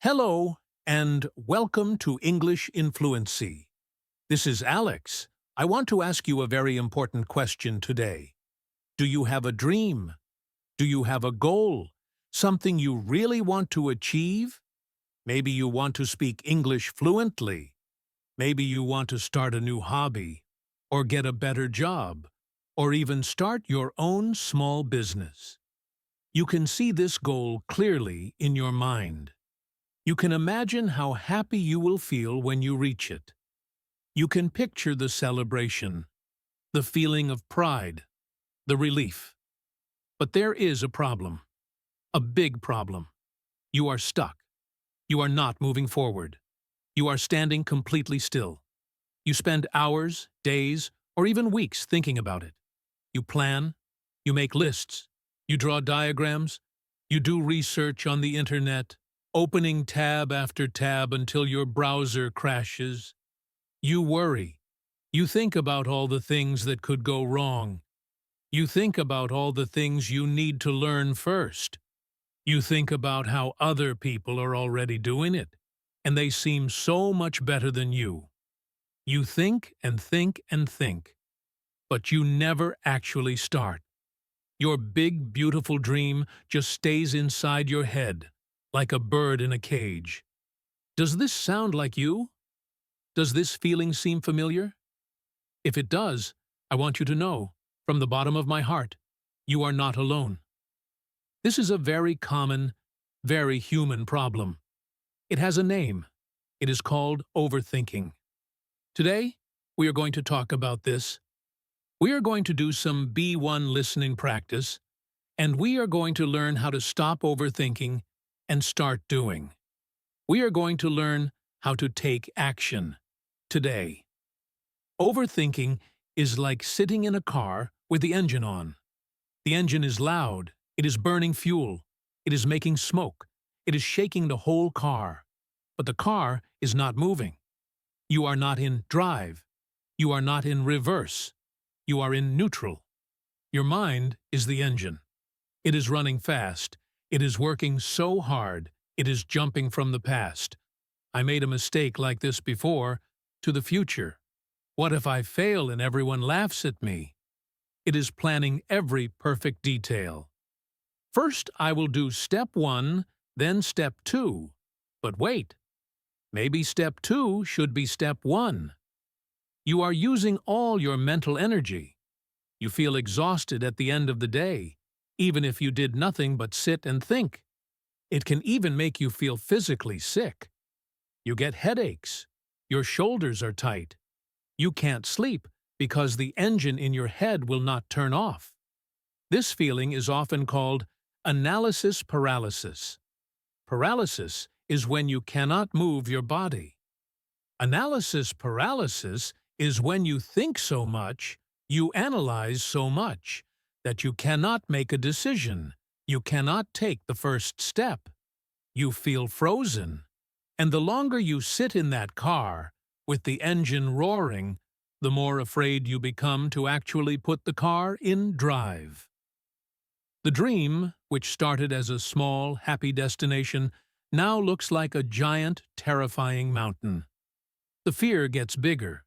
Hello, and welcome to English in Fluency. This is Alex. I want to ask you a very important question today. Do you have a dream? Do you have a goal? Something you really want to achieve? Maybe you want to speak English fluently. Maybe you want to start a new hobby, or get a better job, or even start your own small business. You can see this goal clearly in your mind. You can imagine how happy you will feel when you reach it. You can picture the celebration, the feeling of pride, the relief. But there is a problem. A big problem. You are stuck. You are not moving forward. You are standing completely still. You spend hours, days, or even weeks thinking about it. You plan. You make lists. You draw diagrams. You do research on the internet, opening tab after tab until your browser crashes. You worry. You think about all the things that could go wrong. You think about all the things you need to learn first. You think about how other people are already doing it, and they seem so much better than you. You think and think and think, but you never actually start. Your big, beautiful dream just stays inside your head, like a bird in a cage. Does this sound like you? Does this feeling seem familiar? If it does, I want you to know, from the bottom of my heart, you are not alone. This is a very common, very human problem. It has a name. It is called overthinking. Today, we are going to talk about this. We are going to do some B1 listening practice, and we are going to learn how to stop overthinking and start doing. We are going to learn how to take action today. Overthinking is like sitting in a car with the engine on. The engine is loud, it is burning fuel, it is making smoke, it is shaking the whole car. But the car is not moving. You are not in drive. You are not in reverse. You are in neutral. Your mind is the engine. It is running fast. It is working so hard, it is jumping from the past. I made a mistake like this before, to the future. What if I fail and everyone laughs at me? It is planning every perfect detail. First, I will do step 1, then step 2. But wait, maybe step 2 should be step 1. You are using all your mental energy. You feel exhausted at the end of the day, even if you did nothing but sit and think. It can even make you feel physically sick. You get headaches. Your shoulders are tight. You can't sleep because the engine in your head will not turn off. This feeling is often called analysis paralysis. Paralysis is when you cannot move your body. Analysis paralysis is when you think so much, you analyze so much, that you cannot make a decision. You cannot take the first step. You feel frozen. And the longer you sit in that car, with the engine roaring, the more afraid you become to actually put the car in drive. The dream, which started as a small, happy destination, now looks like a giant, terrifying mountain. The fear gets bigger.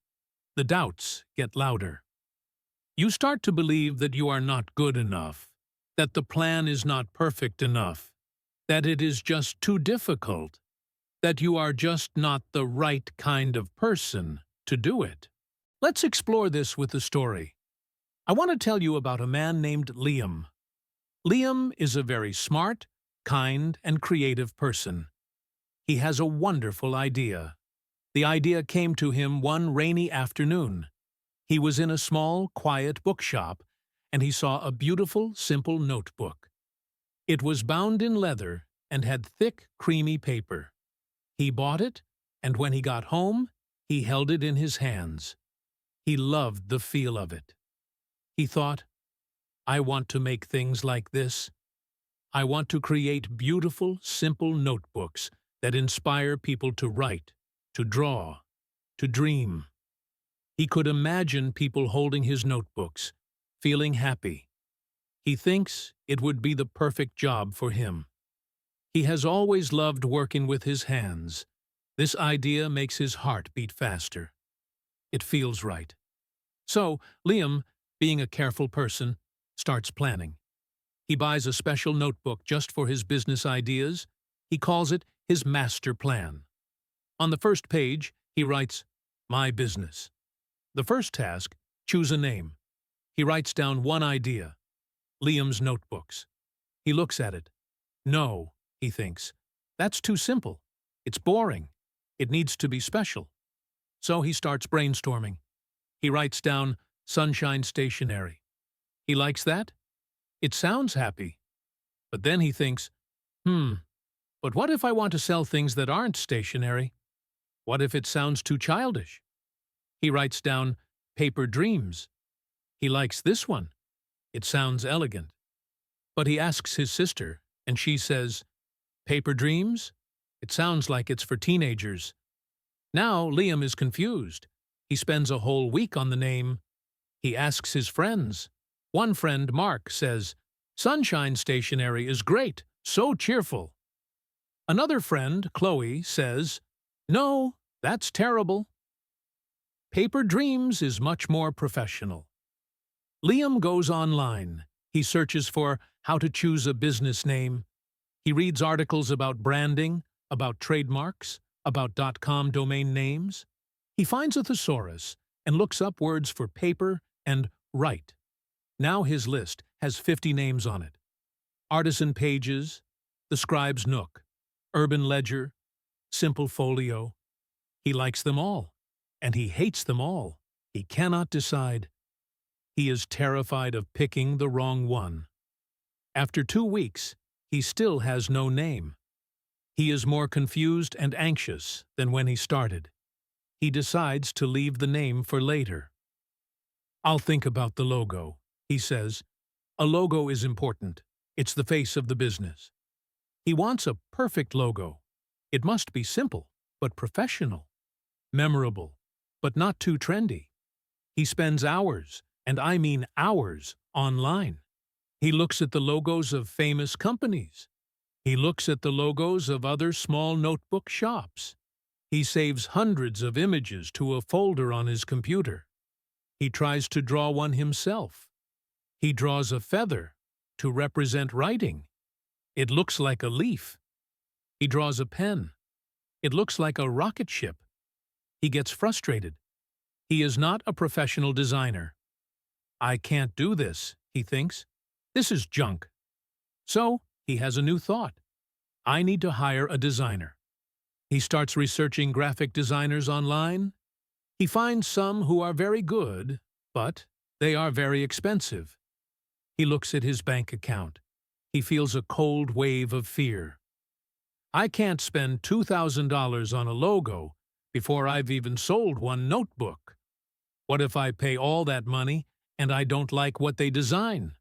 The doubts get louder. You start to believe that you are not good enough, that the plan is not perfect enough, that it is just too difficult, that you are just not the right kind of person to do it. Let's explore this with a story. I want to tell you about a man named Liam. Liam is a very smart, kind, and creative person. He has a wonderful idea. The idea came to him one rainy afternoon. He was in a small, quiet bookshop, and he saw a beautiful, simple notebook. It was bound in leather and had thick, creamy paper. He bought it, and when he got home, he held it in his hands. He loved the feel of it. He thought, I want to make things like this. I want to create beautiful, simple notebooks that inspire people to write, to draw, to dream. He could imagine people holding his notebooks, feeling happy. He thinks it would be the perfect job for him. He has always loved working with his hands. This idea makes his heart beat faster. It feels right. So, Liam, being a careful person, starts planning. He buys a special notebook just for his business ideas. He calls it his master plan. On the first page, he writes, "My business." The first task, choose a name. He writes down one idea, Liam's notebooks. He looks at it. No, he thinks, that's too simple. It's boring. It needs to be special. So he starts brainstorming. He writes down Sunshine Stationery. He likes that? It sounds happy. But then he thinks, but what if I want to sell things that aren't stationery? What if it sounds too childish? He writes down Paper Dreams. He likes this one. It sounds elegant. But he asks his sister, and she says, Paper Dreams? It sounds like it's for teenagers. Now Liam is confused. He spends a whole week on the name. He asks his friends. One friend, Mark, says, Sunshine Stationery is great, so cheerful. Another friend, Chloe, says, No, that's terrible. Paper Dreams is much more professional. Liam goes online. He searches for how to choose a business name. He reads articles about branding, about trademarks, about .com domain names. He finds a thesaurus and looks up words for paper and write. Now his list has 50 names on it. Artisan Pages, The Scribe's Nook, Urban Ledger, Simple Folio. He likes them all, and he hates them all. He cannot decide. He is terrified of picking the wrong one. After 2 weeks, he still has no name. He is more confused and anxious than when he started. He decides to leave the name for later. I'll think about the logo, he says. A logo is important. It's the face of the business. He wants a perfect logo. It must be simple, but professional. Memorable, but not too trendy. He spends hours, and I mean hours, online. He looks at the logos of famous companies. He looks at the logos of other small notebook shops. He saves hundreds of images to a folder on his computer. He tries to draw one himself. He draws a feather to represent writing. It looks like a leaf. He draws a pen. It looks like a rocket ship. He gets frustrated. He is not a professional designer. I can't do this, he thinks. This is junk. So, he has a new thought. I need to hire a designer. He starts researching graphic designers online. He finds some who are very good, but they are very expensive. He looks at his bank account. He feels a cold wave of fear. I can't spend $2,000 on a logo before I've even sold one notebook. What if I pay all that money and I don't like what they design?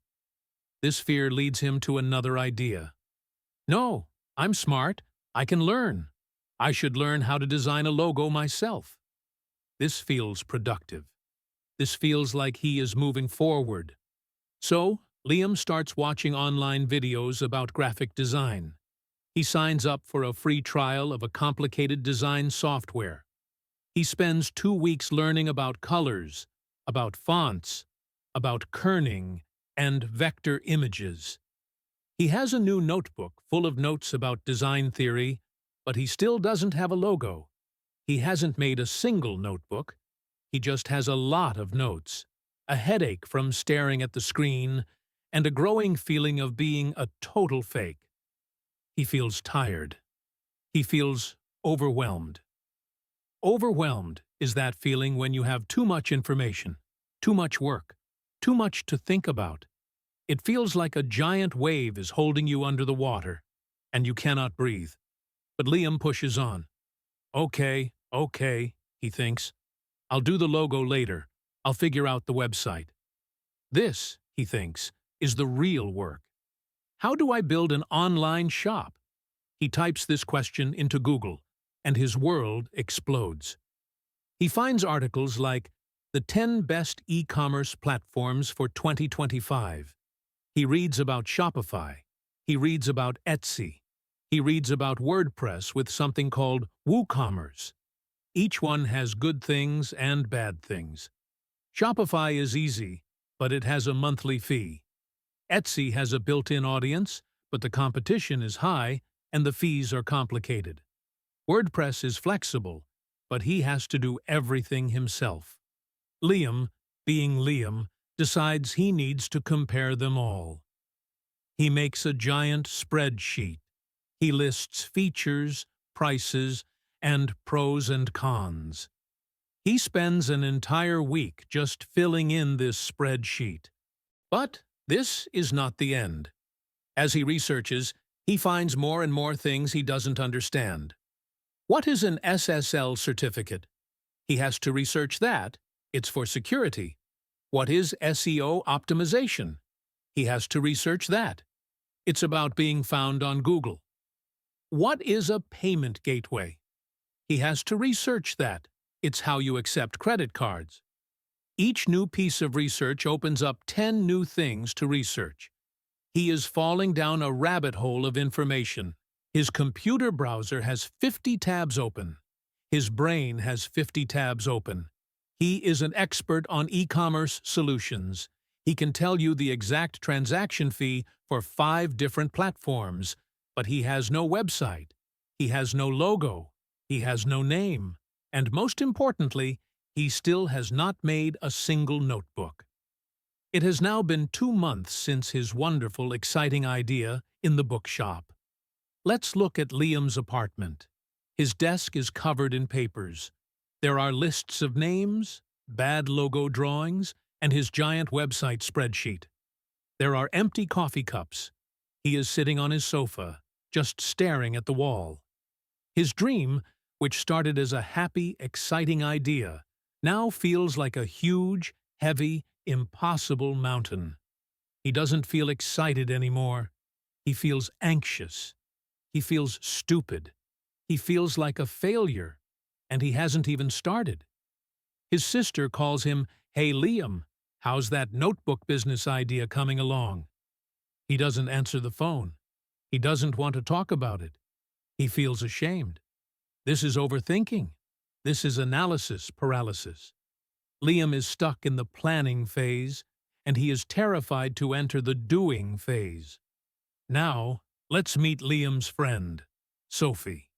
This fear leads him to another idea. No, I'm smart. I can learn. I should learn how to design a logo myself. This feels productive. This feels like he is moving forward. So, Liam starts watching online videos about graphic design. He signs up for a free trial of a complicated design software. He spends 2 weeks learning about colors, about fonts, about kerning, and vector images. He has a new notebook full of notes about design theory, but he still doesn't have a logo. He hasn't made a single notebook. He just has a lot of notes, a headache from staring at the screen, and a growing feeling of being a total fake. He feels tired. He feels overwhelmed. Overwhelmed is that feeling when you have too much information, too much work, too much to think about. It feels like a giant wave is holding you under the water, and you cannot breathe. But Liam pushes on. Okay, he thinks. I'll do the logo later. I'll figure out the website. This, he thinks, is the real work. How do I build an online shop? He types this question into Google, and his world explodes. He finds articles like the 10 best e-commerce platforms for 2025. He reads about Shopify. He reads about Etsy. He reads about WordPress with something called WooCommerce. Each one has good things and bad things. Shopify is easy, but it has a monthly fee. Etsy has a built-in audience, but the competition is high and the fees are complicated. WordPress is flexible, but he has to do everything himself. Liam, being Liam, decides he needs to compare them all. He makes a giant spreadsheet. He lists features, prices, and pros and cons. He spends an entire week just filling in this spreadsheet. But this is not the end. As he researches, he finds more and more things he doesn't understand. What is an SSL certificate? He has to research that. It's for security. What is SEO optimization? He has to research that. It's about being found on Google. What is a payment gateway? He has to research that. It's how you accept credit cards. Each new piece of research opens up 10 new things to research. He is falling down a rabbit hole of information. His computer browser has 50 tabs open. His brain has 50 tabs open. He is an expert on e-commerce solutions. He can tell you the exact transaction fee for 5 different platforms, but he has no website. He has no logo. He has no name. And most importantly, he still has not made a single notebook. It has now been 2 months since his wonderful, exciting idea in the bookshop. Let's look at Liam's apartment. His desk is covered in papers. There are lists of names, bad logo drawings, and his giant website spreadsheet. There are empty coffee cups. He is sitting on his sofa, just staring at the wall. His dream, which started as a happy, exciting idea, now feels like a huge, heavy, impossible mountain. He doesn't feel excited anymore. He feels anxious. He feels stupid. He feels like a failure, and he hasn't even started. His sister calls him, "Hey Liam, how's that notebook business idea coming along?" He doesn't answer the phone. He doesn't want to talk about it. He feels ashamed. This is overthinking. This is analysis paralysis. Liam is stuck in the planning phase, and he is terrified to enter the doing phase. Now, let's meet Liam's friend, Sophie.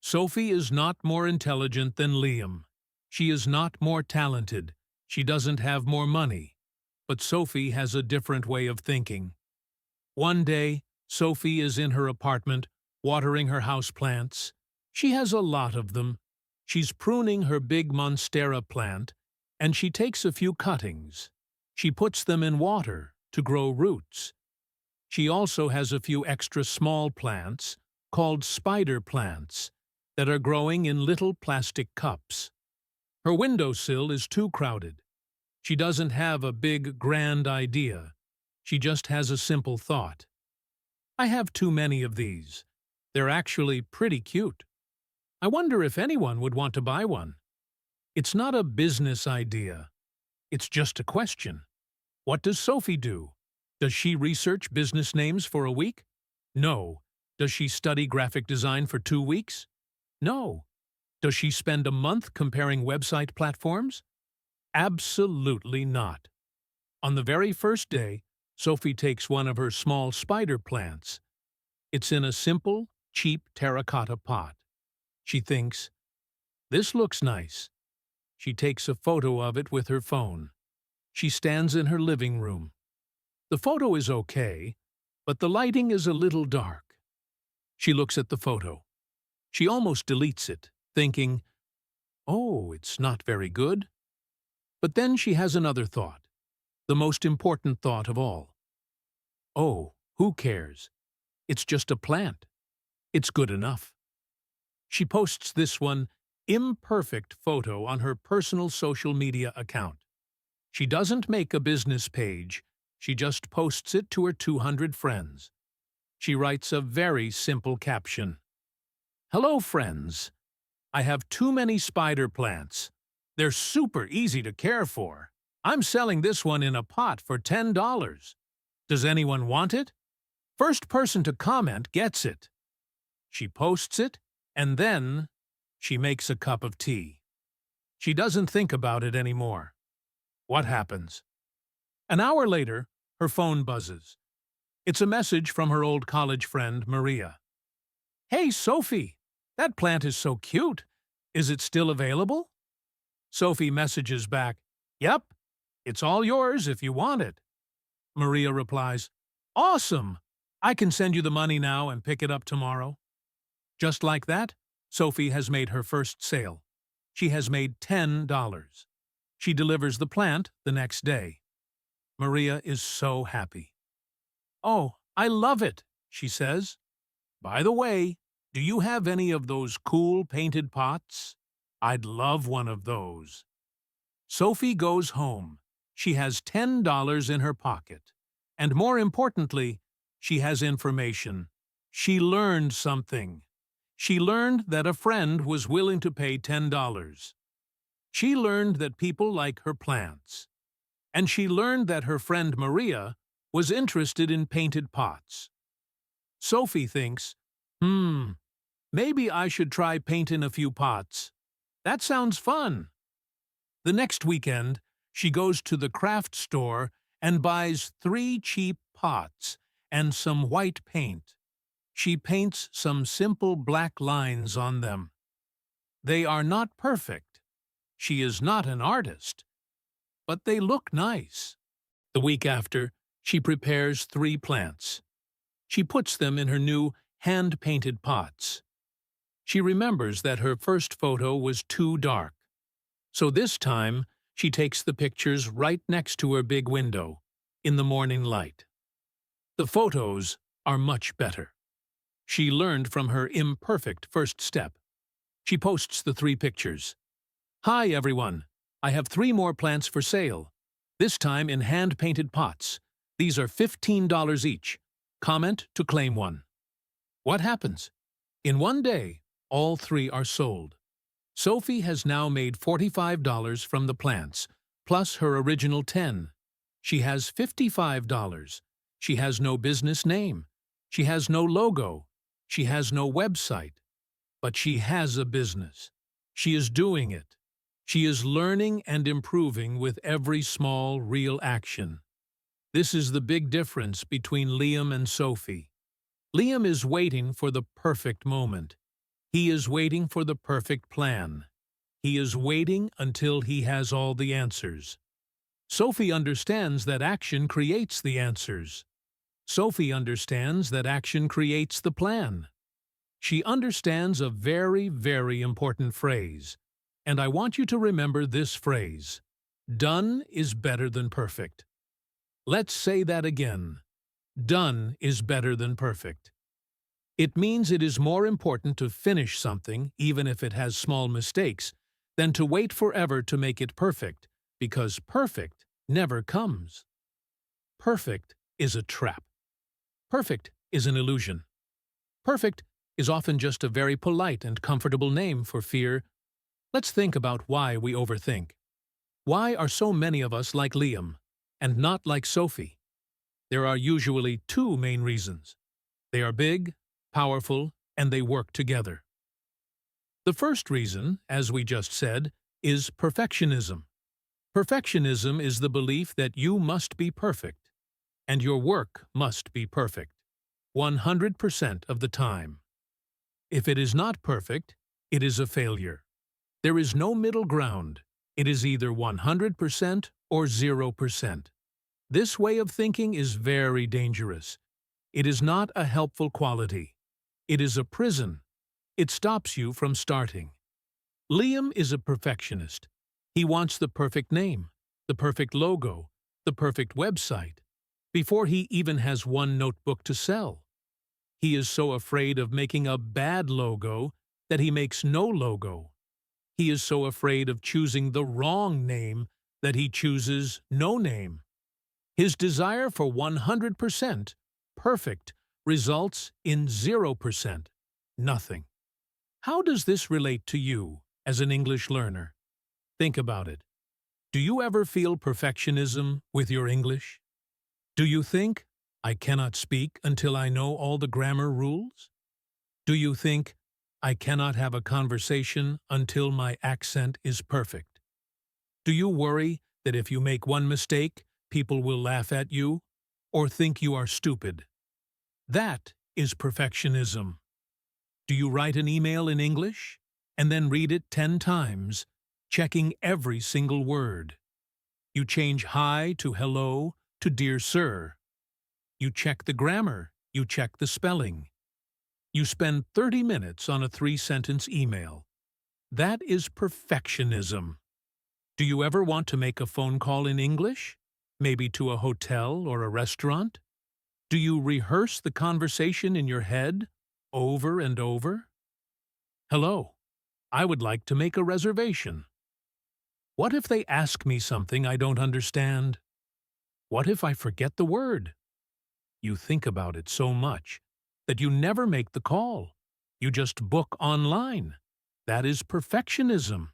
Sophie is not more intelligent than Liam. She is not more talented. She doesn't have more money. But Sophie has a different way of thinking. One day, Sophie is in her apartment, watering her houseplants. She has a lot of them. She's pruning her big monstera plant, and she takes a few cuttings. She puts them in water to grow roots. She also has a few extra small plants, called spider plants, that are growing in little plastic cups. Her windowsill is too crowded. She doesn't have a big, grand idea. She just has a simple thought. I have too many of these. They're actually pretty cute. I wonder if anyone would want to buy one. It's not a business idea. It's just a question. What does Sophie do? Does she research business names for a week? No. Does she study graphic design for 2 weeks? No. Does she spend a month comparing website platforms? Absolutely not. On the very first day, Sophie takes one of her small spider plants. It's in a simple, cheap terracotta pot. She thinks, "This looks nice." She takes a photo of it with her phone. She stands in her living room. The photo is okay, but the lighting is a little dark. She looks at the photo. She almost deletes it, thinking, "Oh, it's not very good." But then she has another thought, the most important thought of all. "Oh, who cares? It's just a plant. It's good enough." She posts this one imperfect photo on her personal social media account. She doesn't make a business page. She just posts it to her 200 friends. She writes a very simple caption. "Hello, friends. I have too many spider plants. They're super easy to care for. I'm selling this one in a pot for $10. Does anyone want it? First person to comment gets it." She posts it, and then she makes a cup of tea. She doesn't think about it anymore. What happens? An hour later, her phone buzzes. It's a message from her old college friend, Maria. "Hey, Sophie, that plant is so cute. Is it still available?" Sophie messages back, "Yep, it's all yours if you want it." Maria replies, "Awesome! I can send you the money now and pick it up tomorrow." Just like that, Sophie has made her first sale. She has made $10. She delivers the plant the next day. Maria is so happy. "Oh, I love it," she says. "By the way, do you have any of those cool painted pots? I'd love one of those." Sophie goes home. She has $10 in her pocket. And more importantly, she has information. She learned something. She learned that a friend was willing to pay $10. She learned that people like her plants. And she learned that her friend Maria was interested in painted pots. Sophie thinks, maybe I should try painting a few pots. That sounds fun. The next weekend, she goes to the craft store and buys 3 cheap pots and some white paint. She paints some simple black lines on them. They are not perfect. She is not an artist. But they look nice. The week after, she prepares 3 plants. She puts them in her new hand-painted pots. She remembers that her first photo was too dark. So this time, she takes the pictures right next to her big window, in the morning light. The photos are much better. She learned from her imperfect first step. She posts the 3 pictures. "Hi, everyone. I have 3 more plants for sale. This time in hand-painted pots. These are $15 each. Comment to claim one." What happens? In one day, all 3 are sold. Sophie has now made $45 from the plants, plus her original 10. She has $55. She has no business name. She has no logo. She has no website. But she has a business. She is doing it. She is learning and improving with every small, real action. This is the big difference between Liam and Sophie. Liam is waiting for the perfect moment. He is waiting for the perfect plan. He is waiting until he has all the answers. Sophie understands that action creates the answers. Sophie understands that action creates the plan. She understands a very, very important phrase, and I want you to remember this phrase. Done is better than perfect. Let's say that again. Done is better than perfect. It means it is more important to finish something, even if it has small mistakes, than to wait forever to make it perfect, because perfect never comes. Perfect is a trap. Perfect is an illusion. Perfect is often just a very polite and comfortable name for fear. Let's think about why we overthink. Why are so many of us like Liam, and not like Sophie? There are usually 2 main reasons. They are big, powerful, and they work together. The first reason, as we just said, is perfectionism. Perfectionism is the belief that you must be perfect, and your work must be perfect, 100% of the time. If it is not perfect, it is a failure. There is no middle ground. It is either 100% or 0%. This way of thinking is very dangerous. It is not a helpful quality. It is a prison. It stops you from starting. Liam is a perfectionist. He wants the perfect name, the perfect logo, the perfect website, before he even has one notebook to sell. He is so afraid of making a bad logo that he makes no logo. He is so afraid of choosing the wrong name that he chooses no name. His desire for 100% perfect results in 0% nothing. How does this relate to you as an English learner? Think about it. Do you ever feel perfectionism with your English? Do you think, I cannot speak until I know all the grammar rules? Do you think, I cannot have a conversation until my accent is perfect? Do you worry that if you make one mistake, people will laugh at you or think you are stupid? That is perfectionism. Do you write an email in English and then read it 10 times, checking every single word? You change hi to hello to dear sir. You check the grammar, you check the spelling. You spend 30 minutes on a 3-sentence email. That is perfectionism. Do you ever want to make a phone call in English? Maybe to a hotel or a restaurant? Do you rehearse the conversation in your head over and over? Hello, I would like to make a reservation. What if they ask me something I don't understand? What if I forget the word? You think about it so much that you never make the call. You just book online. That is perfectionism.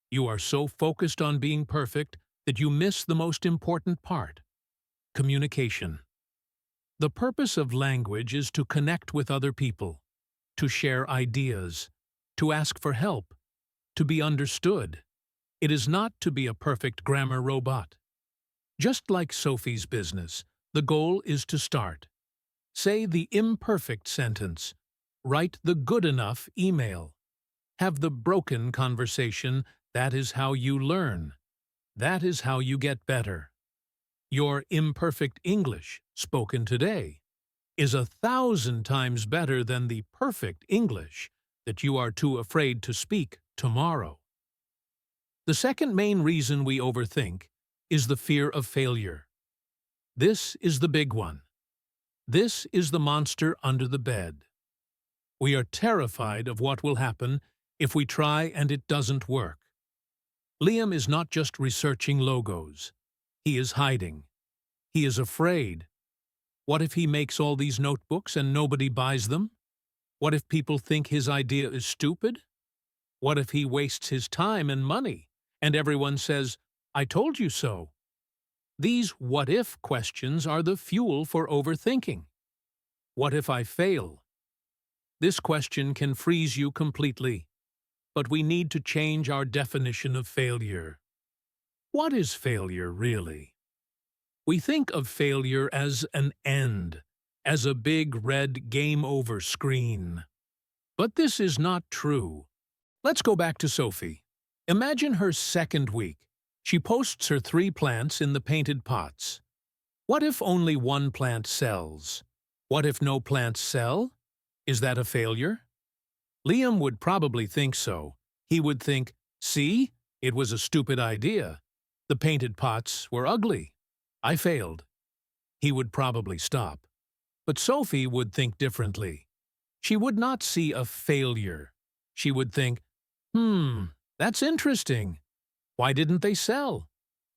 You are so focused on being perfect that you miss the most important part: communication. The purpose of language is to connect with other people, to share ideas, to ask for help, to be understood. It is not to be a perfect grammar robot. Just like Sophie's business, the goal is to start. Say the imperfect sentence. Write the good enough email. Have the broken conversation. That is how you learn. That is how you get better. Your imperfect English, spoken today, is 1,000 times better than the perfect English that you are too afraid to speak tomorrow. The second main reason we overthink is the fear of failure. This is the big one. This is the monster under the bed. We are terrified of what will happen if we try and it doesn't work. Liam is not just researching logos. He is hiding. He is afraid. What if he makes all these notebooks and nobody buys them? What if people think his idea is stupid? What if he wastes his time and money and everyone says, "I told you so"? These what-if questions are the fuel for overthinking. What if I fail? This question can freeze you completely. But we need to change our definition of failure. What is failure, really? We think of failure as an end, as a big red game over screen. But this is not true. Let's go back to Sophie. Imagine her second week. She posts her 3 plants in the painted pots. What if only one plant sells? What if no plants sell? Is that a failure? Liam would probably think so. He would think, see, it was a stupid idea. The painted pots were ugly. I failed. He would probably stop. But Sophie would think differently. She would not see a failure. She would think, that's interesting. Why didn't they sell?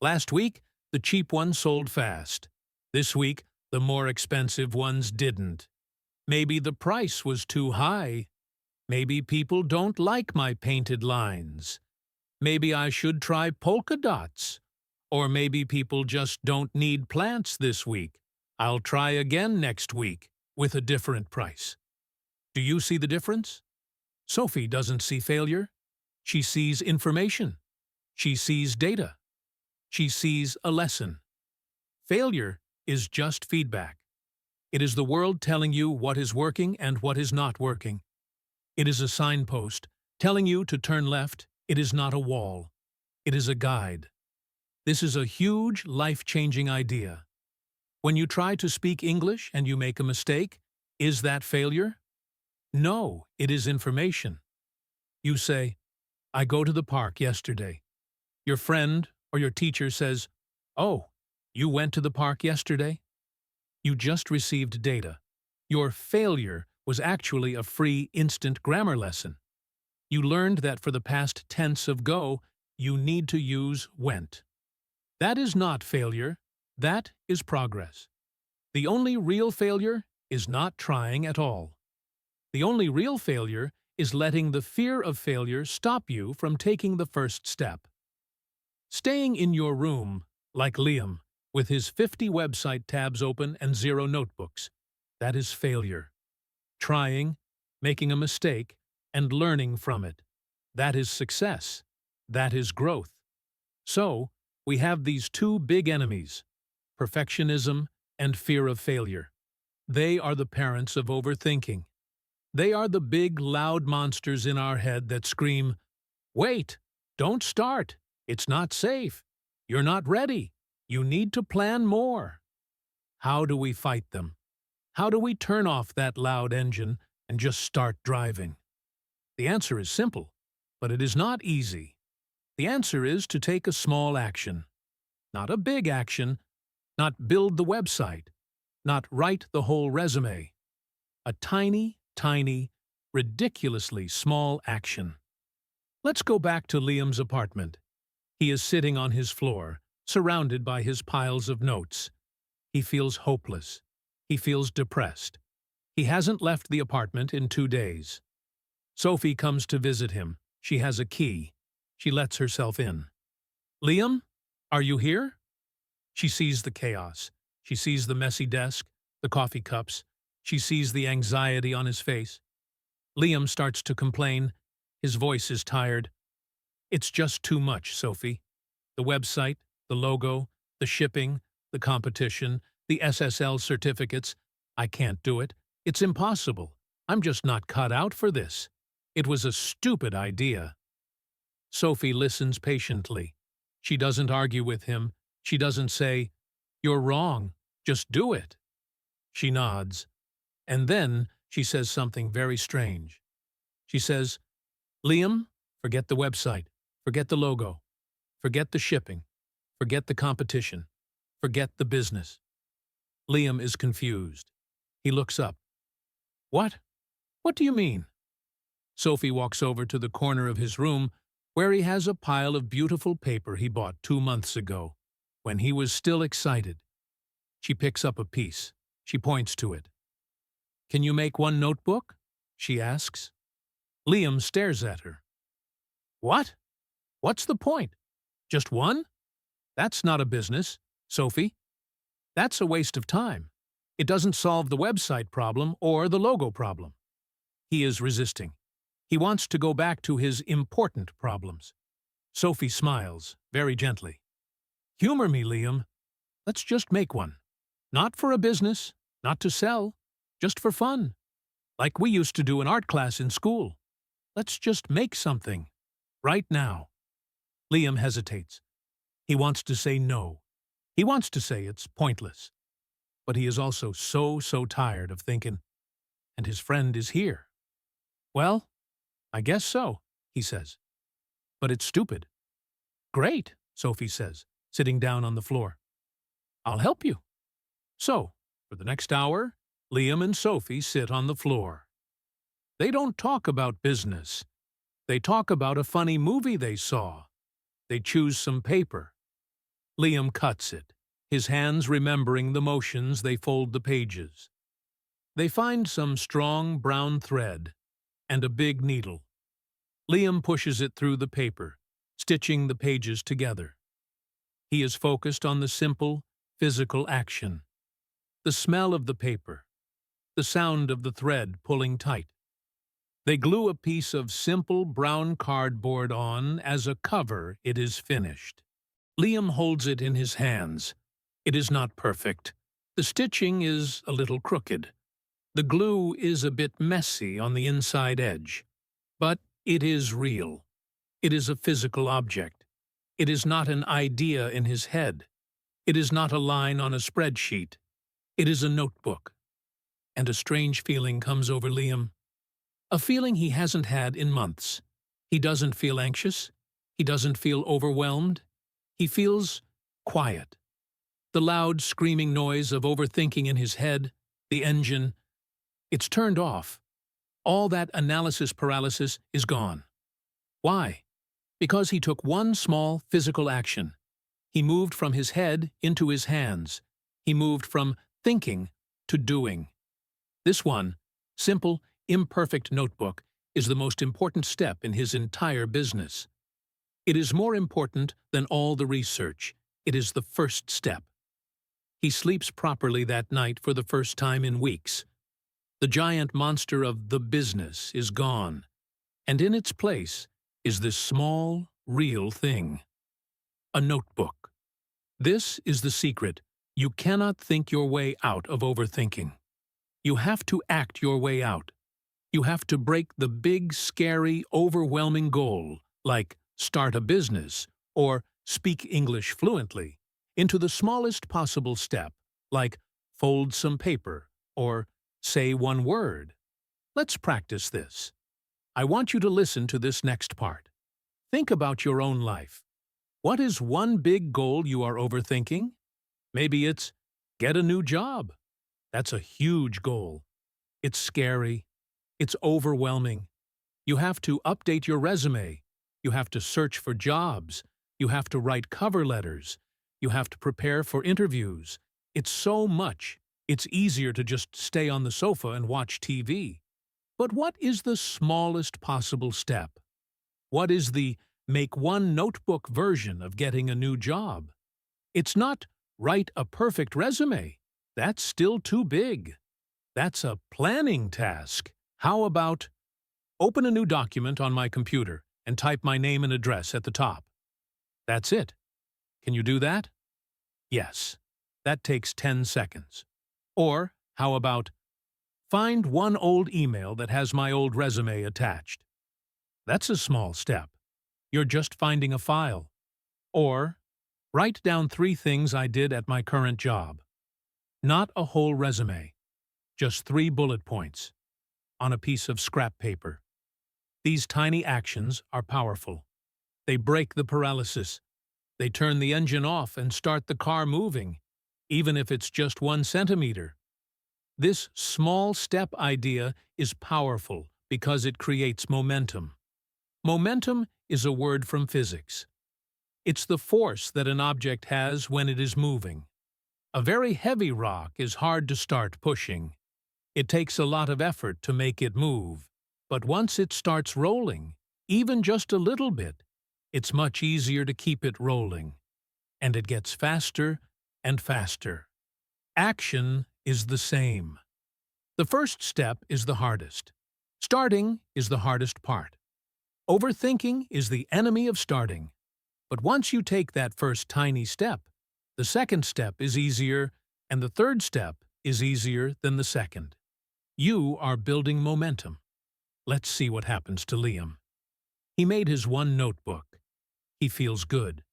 Last week, the cheap ones sold fast. This week, the more expensive ones didn't. Maybe the price was too high. Maybe people don't like my painted lines. Maybe I should try polka dots. Or maybe people just don't need plants this week. I'll try again next week with a different price. Do you see the difference? Sophie doesn't see failure. She sees information. She sees data. She sees a lesson. Failure is just feedback. It is the world telling you what is working and what is not working. It is a signpost telling you to turn left. It is not a wall. It is a guide. This is a huge, life-changing idea. When you try to speak English and you make a mistake, is that failure? No, it is information. You say, I go to the park yesterday. Your friend or your teacher says, oh, you went to the park yesterday? You just received data. Your failure was actually a free instant grammar lesson. You learned that for the past tense of go, you need to use went. That is not failure. That is progress. The only real failure is not trying at all. The only real failure is letting the fear of failure stop you from taking the first step. Staying in your room, like Liam, with his 50 website tabs open and 0 notebooks, that is failure. Trying, making a mistake, and learning from it. That is success. That is growth. So, we have these two big enemies, perfectionism and fear of failure. They are the parents of overthinking. They are the big, loud monsters in our head that scream, "Wait! Don't start! It's not safe! You're not ready! You need to plan more!" How do we fight them? How do we turn off that loud engine and just start driving? The answer is simple, but it is not easy. The answer is to take a small action. Not a big action, not build the website, not write the whole resume. A tiny, ridiculously small action. Let's go back to Liam's apartment. He is sitting on his floor, surrounded by his piles of notes. He feels hopeless. He feels depressed. He hasn't left the apartment in 2 days. Sophie comes to visit him. She has a key. She lets herself in. "Liam, are you here?" She sees the chaos. She sees the messy desk, the coffee cups. She sees the anxiety on his face. Liam starts to complain. His voice is tired. "It's just too much, Sophie. The website, the logo, the shipping, the competition, the SSL certificates. I can't do it. It's impossible. I'm just not cut out for this. It was a stupid idea." Sophie listens patiently. She doesn't argue with him. She doesn't say, "You're wrong. Just do it." She nods. And then she says something very strange. She says, "Liam, forget the website. Forget the logo. Forget the shipping. Forget the competition. Forget the business." Liam is confused. He looks up. "What? What do you mean?" Sophie walks over to the corner of his room where he has a pile of beautiful paper he bought 2 months ago, when he was still excited. She picks up a piece. She points to it. "Can you make one notebook?" she asks. Liam stares at her. "What? What's the point? Just one? That's not a business, Sophie. That's a waste of time. It doesn't solve the website problem or the logo problem." He is resisting. He wants to go back to his important problems. Sophie smiles, very gently. "Humor me, Liam. Let's just make one. Not for a business, not to sell, just for fun. Like we used to do in art class in school. Let's just make something. Right now." Liam hesitates. He wants to say no. He wants to say it's pointless. But he is also so tired of thinking. And his friend is here. "Well, I guess so," he says. "But it's stupid." "Great," Sophie says, sitting down on the floor. "I'll help you." So, for the next hour, Liam and Sophie sit on the floor. They don't talk about business. They talk about a funny movie they saw. They choose some paper. Liam cuts it, his hands remembering the motions. They fold the pages. They find some strong brown thread and a big needle. Liam pushes it through the paper, stitching the pages together. He is focused on the simple, physical action. The smell of the paper, the sound of the thread pulling tight. They glue a piece of simple brown cardboard on. As a cover, it is finished. Liam holds it in his hands. It is not perfect. The stitching is a little crooked. The glue is a bit messy on the inside edge. But it is real. It is a physical object. It is not an idea in his head. It is not a line on a spreadsheet. It is a notebook. And a strange feeling comes over Liam. A feeling he hasn't had in months. He doesn't feel anxious. He doesn't feel overwhelmed. He feels quiet. The loud, screaming noise of overthinking in his head, the engine, it's turned off. All that analysis paralysis is gone. Why? Because he took one small physical action. He moved from his head into his hands. He moved from thinking to doing. This one, simple, imperfect notebook is the most important step in his entire business. It is more important than all the research. It is the first step. He sleeps properly that night for the first time in weeks. The giant monster of the business is gone, and in its place is this small, real thing. A notebook. This is the secret. You cannot think your way out of overthinking. You have to act your way out. You have to break the big, scary, overwhelming goal, like start a business or speak English fluently, into the smallest possible step, like fold some paper or say one word. Let's practice this. I want you to listen to this next part. Think about your own life. What is one big goal you are overthinking? Maybe it's get a new job. That's a huge goal. It's scary. It's overwhelming. You have to update your resume. You have to search for jobs. You have to write cover letters. You have to prepare for interviews. It's so much. It's easier to just stay on the sofa and watch TV. But what is the smallest possible step? What is the make one notebook version of getting a new job? It's not write a perfect resume. That's still too big. That's a planning task. How about open a new document on my computer and type my name and address at the top? That's it. Can you do that? Yes. That takes 10 seconds. Or how about find one old email that has my old resume attached? That's a small step. You're just finding a file. Or write down 3 things I did at my current job. Not a whole resume. Just 3 bullet points on a piece of scrap paper. These tiny actions are powerful. They break the paralysis. They turn the engine off and start the car moving, even if it's just 1 centimeter. This small step idea is powerful because it creates momentum. Momentum is a word from physics. It's the force that an object has when it is moving. A very heavy rock is hard to start pushing. It takes a lot of effort to make it move, but once it starts rolling, even just a little bit, it's much easier to keep it rolling. And it gets faster and faster. Action is the same. The first step is the hardest. Starting is the hardest part. Overthinking is the enemy of starting. But once you take that first tiny step, the second step is easier, and the third step is easier than the second. You are building momentum. Let's see what happens to Liam. He made his one notebook. He feels good.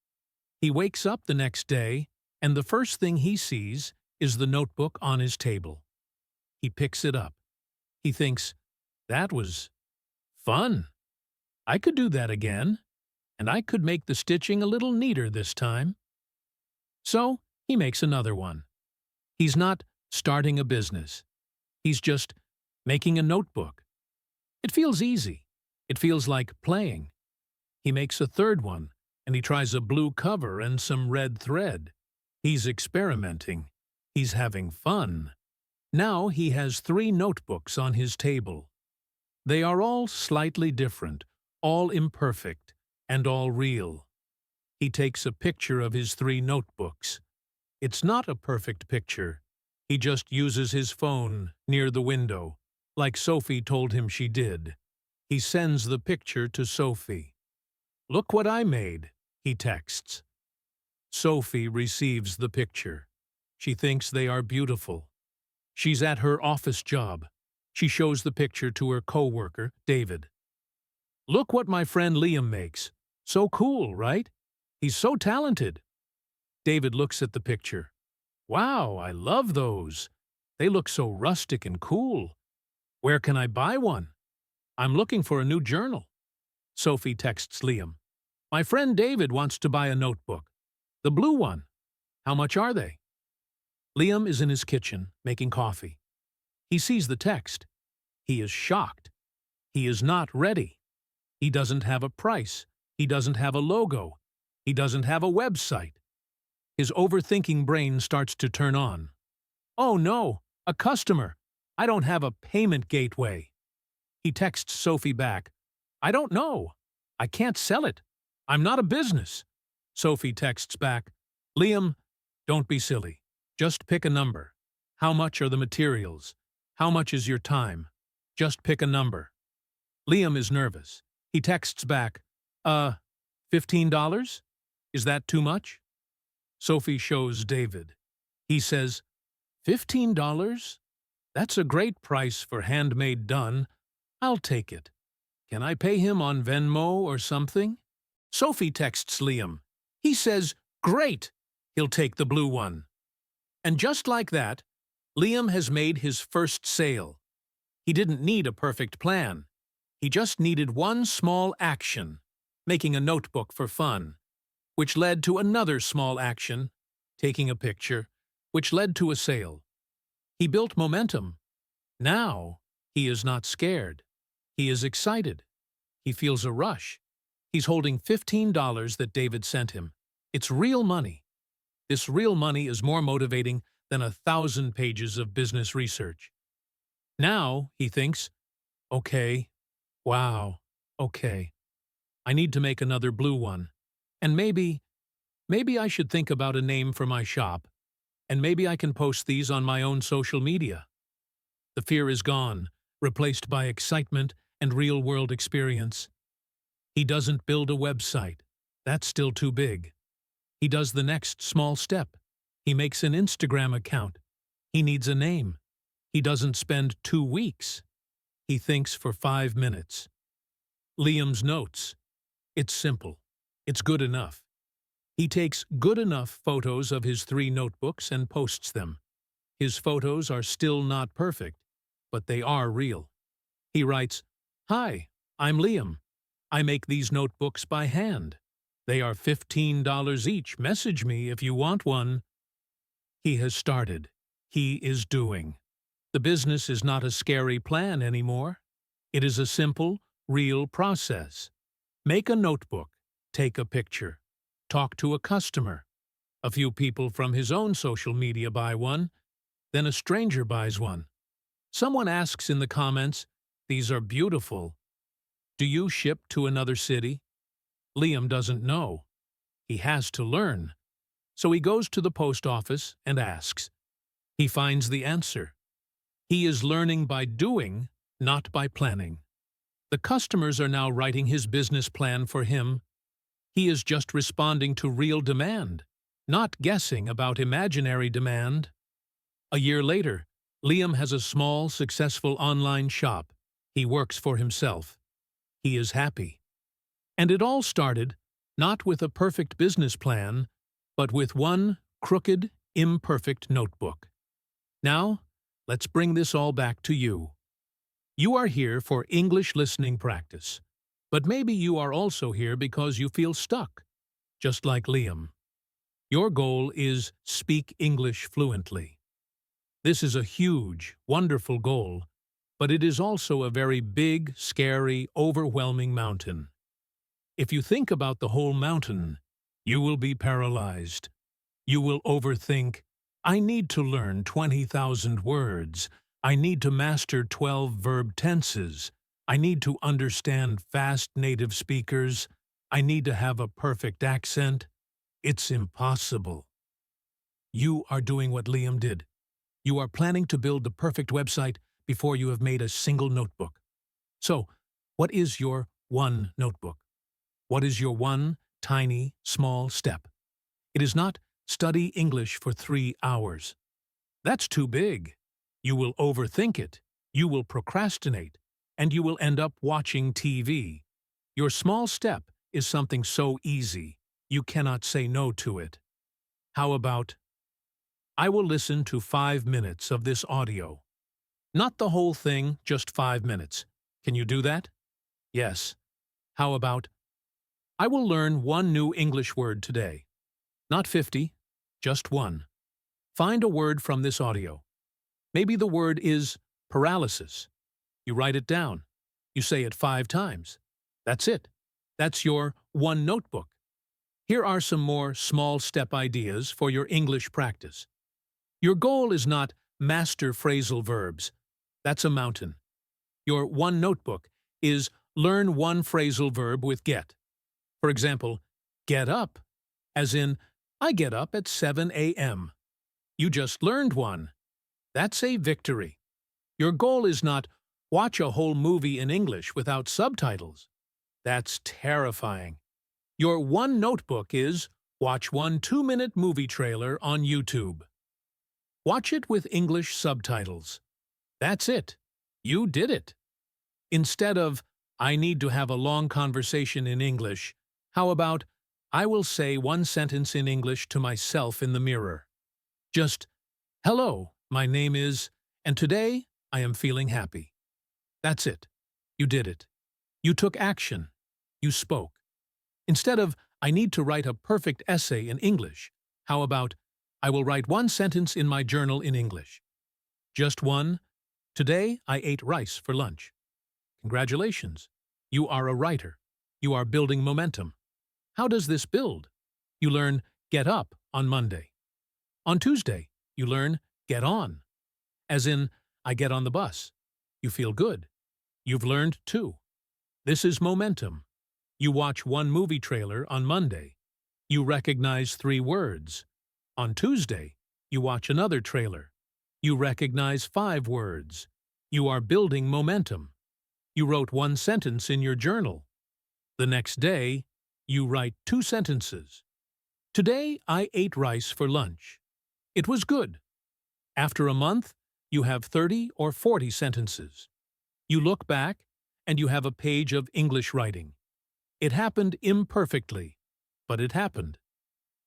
He wakes up the next day, and the first thing he sees is the notebook on his table. He picks it up. He thinks, that was fun. I could do that again, and I could make the stitching a little neater this time. So he makes another one. He's not starting a business. He's just making a notebook. It feels easy. It feels like playing. He makes a third one, and he tries a blue cover and some red thread. He's experimenting. He's having fun. Now he has 3 notebooks on his table. They are all slightly different, all imperfect, and all real. He takes a picture of his 3 notebooks. It's not a perfect picture. He just uses his phone near the window, like Sophie told him she did. He sends the picture to Sophie. Look what I made, he texts. Sophie receives the picture. She thinks they are beautiful. She's at her office job. She shows the picture to her co-worker, David. Look what my friend Liam makes. So cool, right? He's so talented. David looks at the picture. Wow, I love those. They look so rustic and cool. Where can I buy one? I'm looking for a new journal. Sophie texts Liam. My friend David wants to buy a notebook. The blue one. How much are they? Liam is in his kitchen, making coffee. He sees the text. He is shocked. He is not ready. He doesn't have a price. He doesn't have a logo. He doesn't have a website. His overthinking brain starts to turn on. Oh no, a customer. I don't have a payment gateway. He texts Sophie back. I don't know. I can't sell it. I'm not a business. Sophie texts back. Liam, don't be silly. Just pick a number. How much are the materials? How much is your time? Just pick a number. Liam is nervous. He texts back, $15? Is that too much? Sophie shows David. He says, $15? That's a great price for handmade done. I'll take it. Can I pay him on Venmo or something? Sophie texts Liam. He says, great, he'll take the blue one. And just like that, Liam has made his first sale. He didn't need a perfect plan. He just needed one small action, making a notebook for fun, which led to another small action, taking a picture, which led to a sale. He built momentum. Now, he is not scared. He is excited. He feels a rush. He's holding $15 that David sent him. It's real money. This real money is more motivating than 1,000 pages of business research. Now, he thinks, okay, wow, okay. I need to make another blue one. And maybe I should think about a name for my shop. And maybe I can post these on my own social media. The fear is gone, replaced by excitement and real-world experience. He doesn't build a website. That's still too big. He does the next small step. He makes an Instagram account. He needs a name. He doesn't spend 2 weeks. He thinks for 5 minutes. Liam's notes. It's simple. It's good enough. He takes good enough photos of his 3 notebooks and posts them. His photos are still not perfect, but they are real. He writes, "Hi, I'm Liam. I make these notebooks by hand. They are $15 each. Message me if you want one." He has started. He is doing. The business is not a scary plan anymore. It is a simple, real process. Make a notebook. Take a picture. Talk to a customer. A few people from his own social media buy one. Then a stranger buys one. Someone asks in the comments, "These are beautiful. Do you ship to another city?" Liam doesn't know. He has to learn. So he goes to the post office and asks. He finds the answer. He is learning by doing, not by planning. The customers are now writing his business plan for him. He is just responding to real demand, not guessing about imaginary demand. A year later, Liam has a small, successful online shop. He works for himself. He is happy. And it all started not with a perfect business plan, but with one crooked, imperfect notebook. Now, let's bring this all back to you. You are here for English listening practice, but maybe you are also here because you feel stuck, just like Liam. Your goal is speak English fluently. This is a huge, wonderful goal, but it is also a very big, scary, overwhelming mountain. If you think about the whole mountain, you will be paralyzed. You will overthink, I need to learn 20,000 words. I need to master 12 verb tenses. I need to understand fast native speakers. I need to have a perfect accent. It's impossible. You are doing what Liam did. You are planning to build the perfect website before you have made a single notebook. So, what is your one notebook? What is your one tiny, small step? It is not study English for 3 hours. That's too big. You will overthink it, you will procrastinate, and you will end up watching TV. Your small step is something so easy, you cannot say no to it. How about, I will listen to 5 minutes of this audio. Not the whole thing, just 5 minutes. Can you do that? Yes. How about, I will learn one new English word today. Not 50, just one. Find a word from this audio. Maybe the word is paralysis. You write it down. You say it 5 times. That's it. That's your one notebook. Here are some more small step ideas for your English practice. Your goal is not master phrasal verbs. That's a mountain. Your one notebook is learn one phrasal verb with get. For example, get up, as in, I get up at 7 a.m. You just learned one. That's a victory. Your goal is not watch a whole movie in English without subtitles. That's terrifying. Your one notebook is watch one 2-minute movie trailer on YouTube. Watch it with English subtitles. That's it. You did it. Instead of, I need to have a long conversation in English, how about, I will say one sentence in English to myself in the mirror. Just, hello, my name is, and today I am feeling happy. That's it. You did it. You took action. You spoke. Instead of, I need to write a perfect essay in English, how about, I will write one sentence in my journal in English. Just one. Today I ate rice for lunch. Congratulations. You are a writer. You are building momentum. How does this build? You learn get up on Monday. On Tuesday, you learn get on. As in, I get on the bus. You feel good. You've learned too. This is momentum. You watch one movie trailer on Monday. You recognize 3 words. On Tuesday, you watch another trailer. You recognize 5 words. You are building momentum. You wrote one sentence in your journal. The next day, you write 2 sentences. Today, I ate rice for lunch. It was good. After a month, you have 30 or 40 sentences. You look back, and you have a page of English writing. It happened imperfectly, but it happened.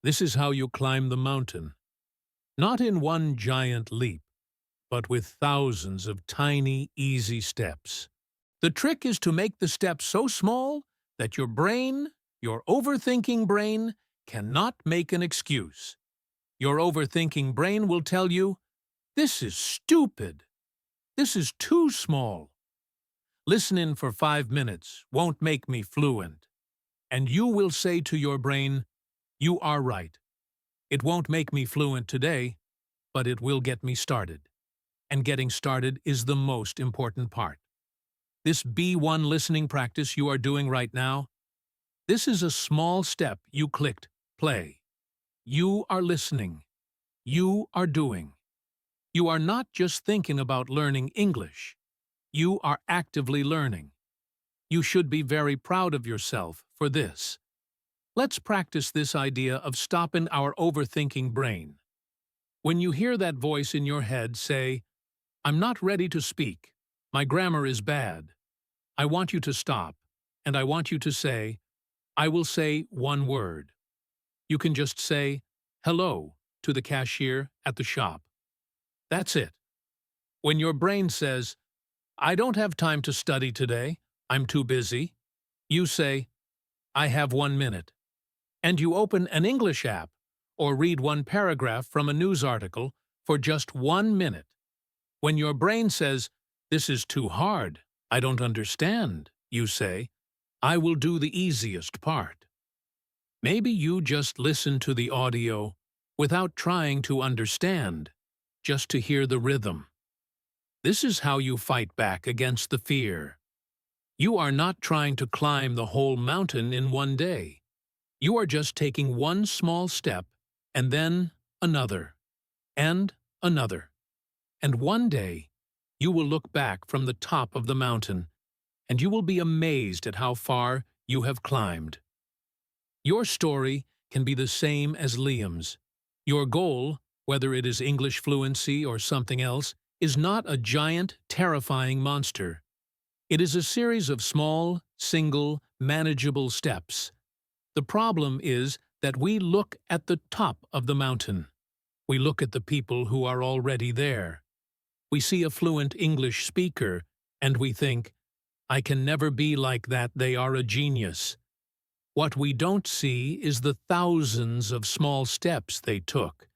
This is how you climb the mountain. Not in one giant leap, but with thousands of tiny, easy steps. The trick is to make the steps so small that your brain, your overthinking brain, cannot make an excuse. Your overthinking brain will tell you, this is stupid. This is too small. Listen in for 5 minutes won't make me fluent. And you will say to your brain, you are right. It won't make me fluent today, but it will get me started. And getting started is the most important part. This B1 listening practice you are doing right now, this is a small step you clicked play. You are listening. You are doing. You are not just thinking about learning English. You are actively learning. You should be very proud of yourself for this. Let's practice this idea of stopping our overthinking brain. When you hear that voice in your head say, I'm not ready to speak. My grammar is bad. I want you to stop, and I want you to say, I will say one word. You can just say, hello, to the cashier at the shop. That's it. When your brain says, I don't have time to study today, I'm too busy, you say, I have 1 minute. And you open an English app or read one paragraph from a news article for just 1 minute. When your brain says, this is too hard, I don't understand, you say, I will do the easiest part. Maybe you just listen to the audio without trying to understand, just to hear the rhythm. This is how you fight back against the fear. You are not trying to climb the whole mountain in one day. You are just taking one small step, and then another, and another. And one day, you will look back from the top of the mountain, and you will be amazed at how far you have climbed. Your story can be the same as Liam's. Your goal, whether it is English fluency or something else, is not a giant, terrifying monster. It is a series of small, single, manageable steps. The problem is that we look at the top of the mountain. We look at the people who are already there. We see a fluent English speaker, and we think, I can never be like that, they are a genius. What we don't see is the thousands of small steps they took.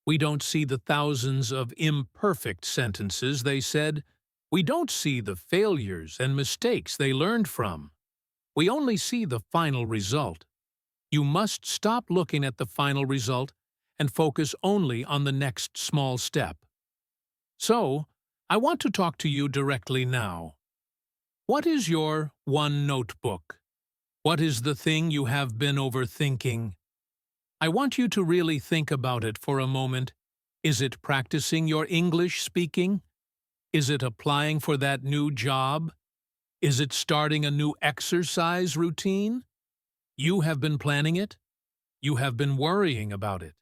We don't see the thousands of imperfect sentences they said. We don't see the failures and mistakes they learned from. We only see the final result. You must stop looking at the final result and focus only on the next small step. So, I want to talk to you directly now. What is your one notebook? What is the thing you have been overthinking? I want you to really think about it for a moment. Is it practicing your English speaking? Is it applying for that new job? Is it starting a new exercise routine? You have been planning it. You have been worrying about it.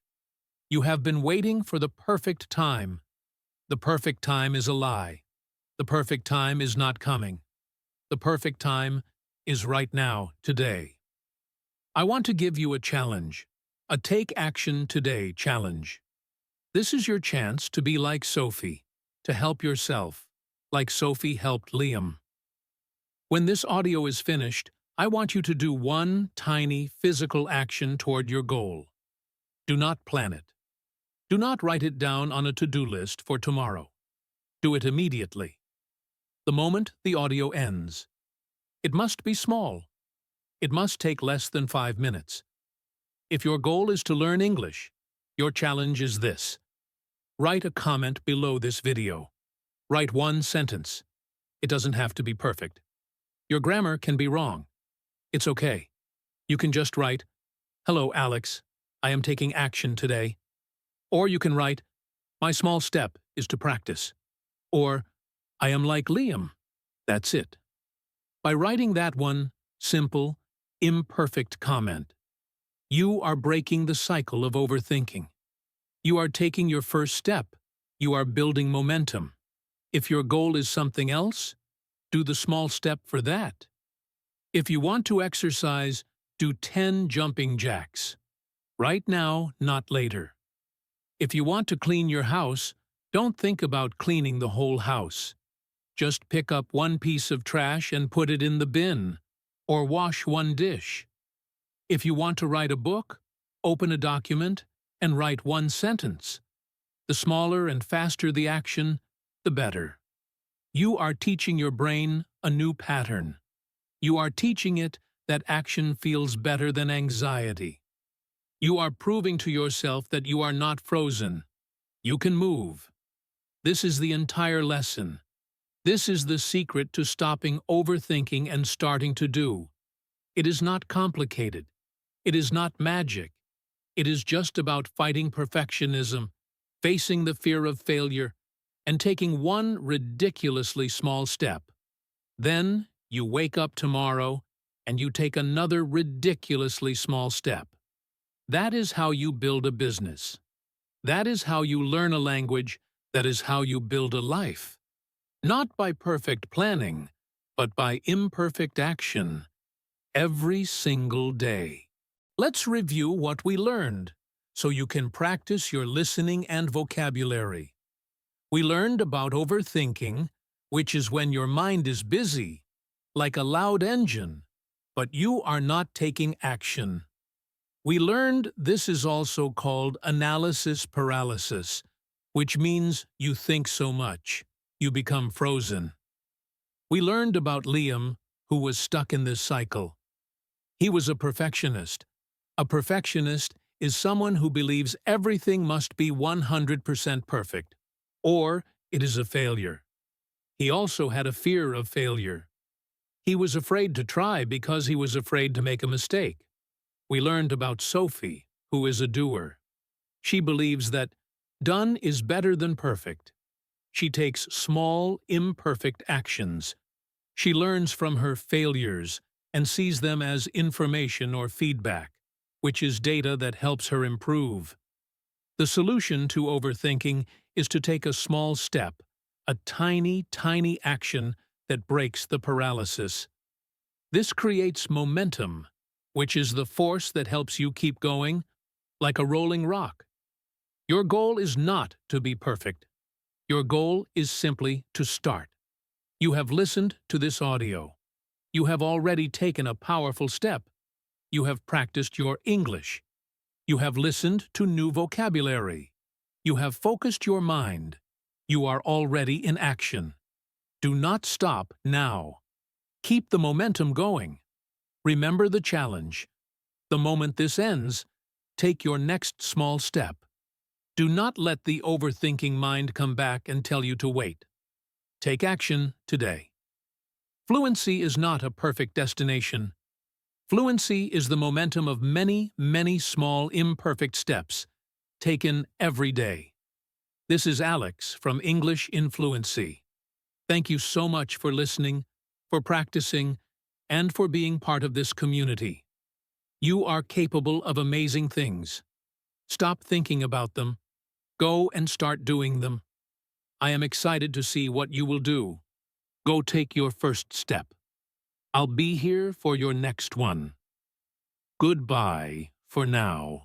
You have been waiting for the perfect time. The perfect time is a lie. The perfect time is not coming. The perfect time is right now, today. I want to give you a challenge, a Take Action Today challenge. This is your chance to be like Sophie, to help yourself, like Sophie helped Liam. When this audio is finished, I want you to do one tiny physical action toward your goal. Do not plan it. Do not write it down on a to-do list for tomorrow. Do it immediately. The moment the audio ends. It must be small. It must take less than 5 minutes. If your goal is to learn English, your challenge is this. Write a comment below this video. Write one sentence. It doesn't have to be perfect. Your grammar can be wrong. It's okay. You can just write, "Hello, Alex. I am taking action today." Or you can write, "My small step is to practice." Or, "I am like Liam." That's it. By writing that one simple, imperfect comment, you are breaking the cycle of overthinking. You are taking your first step. You are building momentum. If your goal is something else, do the small step for that. If you want to exercise, do 10 jumping jacks. Right now, not later. If you want to clean your house, don't think about cleaning the whole house. Just pick up one piece of trash and put it in the bin, or wash one dish. If you want to write a book, open a document and write one sentence. The smaller and faster the action, the better. You are teaching your brain a new pattern. You are teaching it that action feels better than anxiety. You are proving to yourself that you are not frozen. You can move. This is the entire lesson. This is the secret to stopping overthinking and starting to do. It is not complicated. It is not magic. It is just about fighting perfectionism, facing the fear of failure, and taking one ridiculously small step. Then you wake up tomorrow and you take another ridiculously small step. That is how you build a business. That is how you learn a language. That is how you build a life. Not by perfect planning, but by imperfect action. Every single day. Let's review what we learned, so you can practice your listening and vocabulary. We learned about overthinking, which is when your mind is busy, like a loud engine, but you are not taking action. We learned this is also called analysis paralysis, which means you think so much, you become frozen. We learned about Liam, who was stuck in this cycle. He was a perfectionist. A perfectionist is someone who believes everything must be 100% perfect, or it is a failure. He also had a fear of failure. He was afraid to try because he was afraid to make a mistake. We learned about Sophie, who is a doer. She believes that done is better than perfect. She takes small, imperfect actions. She learns from her failures and sees them as information or feedback, which is data that helps her improve. The solution to overthinking is to take a small step, a tiny, tiny action that breaks the paralysis. This creates momentum, which is the force that helps you keep going, like a rolling rock. Your goal is not to be perfect. Your goal is simply to start. You have listened to this audio. You have already taken a powerful step. You have practiced your English. You have listened to new vocabulary. You have focused your mind. You are already in action. Do not stop now. Keep the momentum going. Remember the challenge. The moment this ends, take your next small step. Do not let the overthinking mind come back and tell you to wait. Take action today. Fluency is not a perfect destination. Fluency is the momentum of many, many small, imperfect steps, taken every day. This is Alex from English in Fluency. Thank you so much for listening, for practicing, and for being part of this community. You are capable of amazing things. Stop thinking about them. Go and start doing them. I am excited to see what you will do. Go take your first step. I'll be here for your next one. Goodbye for now.